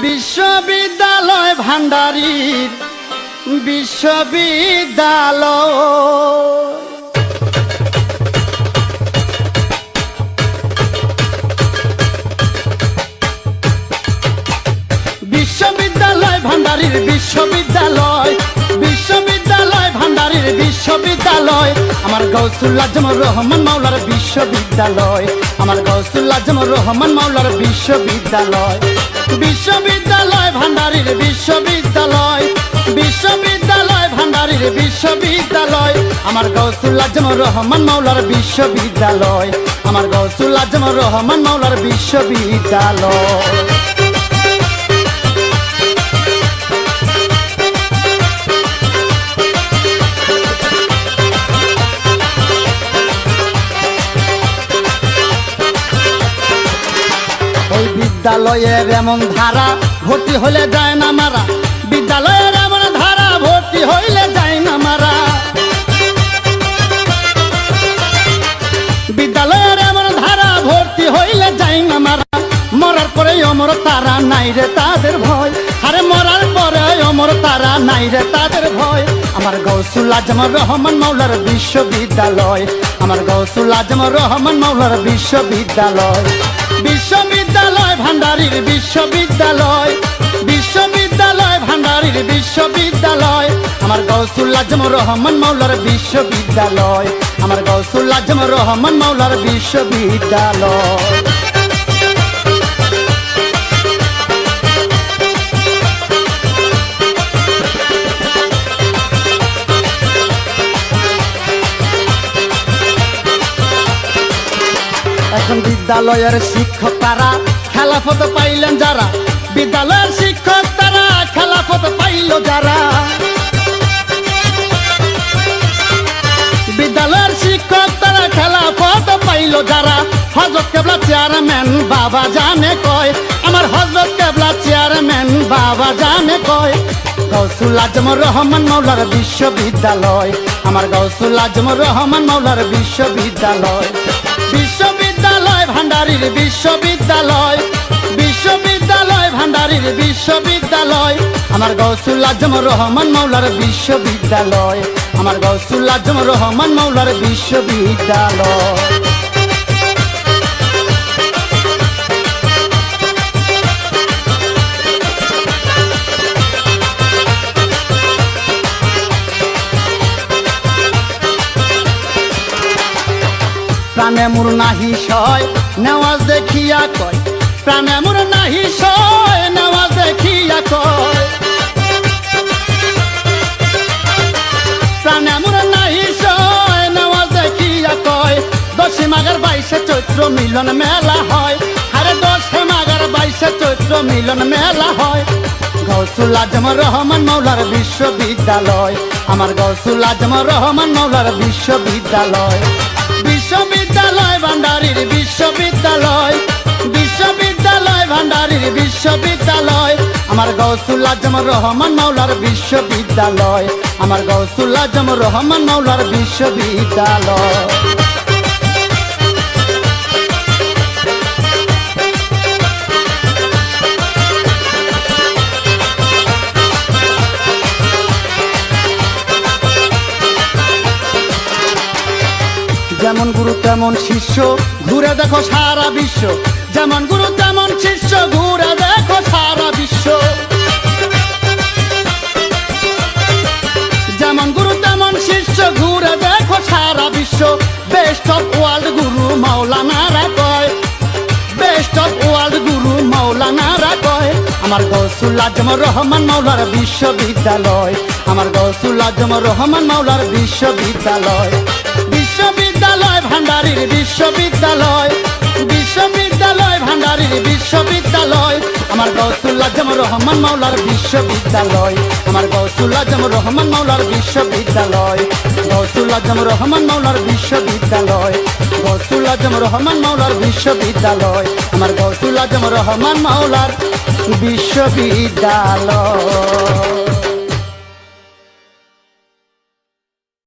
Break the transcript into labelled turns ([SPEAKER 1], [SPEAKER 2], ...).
[SPEAKER 1] বিশ্ববিদ্যালয় ভান্ডারীর বিশ্ববিদ্যালয় বিশ্ববিদ্যালয় ভান্ডারীর বিশ্ববিদ্যালয় বিশ্ববিদ্যালয় ভান্ডারীর বিশ্ববিদ্যালয় আমার গৌসুল আজমুর রহমান মাওলার বিশ্ববিদ্যালয় আমার গৌসুল আজমুর রহমান মাওলার বিশ্ববিদ্যালয় বিশ্ববিদ্যালয় ভান্ডারীর বিশ্ববিদ্যালয় বিশ্ববিদ্যালয় ভান্ডারীর বিশ্ববিদ্যালয় আমার গৌসুল আজমুর রহমান মাওলার বিশ্ববিদ্যালয় আমার গৌসুল আজমুর রহমান মাওলার বিশ্ববিদ্যালয় বিদ্যালয়ের এমন ধারা ভর্তি হলে যায় না মারা বিদ্যালয়ের এমন ধারা ভর্তি হইলে যায় না মারা বিদ্যালয়ের এমন ধারা ভর্তি হইলে যায় না মারা মরার পরে অমর তারা নাই রে তাদের ভয় আরে মরার পরে অমর তারা নাই রে তাদের ভয় আমার গৌসুল আজমুর রহমান মাওলার বিশ্ববিদ্যালয় আমার গৌসুল আজমুর রহমান মাওলার বিশ্ববিদ্যালয় বিশ্ববিদ্যালয় ভান্ডারীর বিশ্ববিদ্যালয় বিশ্ববিদ্যালয় ভান্ডারীর বিশ্ববিদ্যালয় আমার গৌসুল আজমুর রহমান মাওলার বিশ্ববিদ্যালয় আমার গৌসুল আজমুর রহমান মাওলার বিশ্ববিদ্যালয় এখন বিদ্যালয়ের শিক্ষক তারা খেলাফত পাইলেন যারা বিদ্যালয়ের শিক্ষক তারা খেলাফত পাইল যারা বিদ্যালয়ের শিক্ষক তারা খেলাফত পাইল যারা হযরত কেবলা চেয়ারম্যান বাবা জানে কয় আমার হযরত কেবলা চেয়ারম্যান বাবা জানে কয় গৌসুল আজমুর রহমান মাওলার বিশ্ববিদ্যালয় আমার গৌসুল আজমুর রহমান মাওলার বিশ্ববিদ্যালয় বিশ্ববিদ্যালয় ভান্ডারীর বিশ্ববিদ্যালয় বিশ্ববিদ্যালয় ভান্ডারীর বিশ্ববিদ্যালয় আমার গৌসুল আজমুর রহমান মাওলার বিশ্ববিদ্যালয় আমার গৌসুল আজমুর রহমান মাওলার বিশ্ববিদ্যালয় প্রাণে মোর নাহি সয় নেওয়াজ দেখিয়া কয় প্রাণে মোর নাহি সয় নেওয়াজ দেখিয়া কয় প্রাণে মোর নাহি সয় নেওয়াজ দেখিয়া কয় 10 মাঘের 22 চৈত্র মিলন মেলা হয় আরে 10 মাঘের 22 চৈত্র মিলন মেলা হয় গৌসুল আজমুর রহমান মাওলার বিশ্ববিদ্যালয় আমার গৌসুল আজমুর রহমান মাওলার বিশ্ববিদ্যালয় বিশ্ববিদ্যালয় ভান্ডারীর বিশ্ববিদ্যালয় বিশ্ববিদ্যালয় ভান্ডারীর বিশ্ববিদ্যালয় আমার গৌসুল আজমুর রহমান মাওলার বিশ্ববিদ্যালয় আমার গৌসুল আজমুর রহমান মাওলার বিশ্ববিদ্যালয় যেমন গুরু তেমন শিষ্য ঘুরে দেখো সারা বিশ্ব যেমন গুরু তেমন শিষ্য ঘুরে দেখো সারা বিশ্ব যেমন গুরু তেমন শিষ্য ঘুরে দেখো সারা বিশ্ব বেস্ট অফ ওয়ার্ল্ড গুরু মাওলানারা কয় বেস্ট অফ ওয়ার্ল্ড গুরু মাওলানারা কয় আমার গৌসুল আজমুর রহমান মাওলার বিশ্ববিদ্যালয় আমার গৌসুল আজমুর রহমান মাওলার বিশ্ববিদ্যালয় বিশ্ববিদ্যালয় ভান্ডারীর বিশ্ববিদ্যালয় বিশ্ববিদ্যালয় ভান্ডারীর বিশ্ববিদ্যালয় আমার গৌসুল আজমুর রহমান মাওলার বিশ্ববিদ্যালয় আমার গৌসুল আজমুর রহমান মাওলার বিশ্ববিদ্যালয় গৌসুল আজমুর রহমান মাওলার বিশ্ববিদ্যালয় গৌসুল আজমুর রহমান মাওলার বিশ্ববিদ্যালয় আমার গৌসুল আজমুর রহমান মাওলার বিশ্ববিদ্যালয়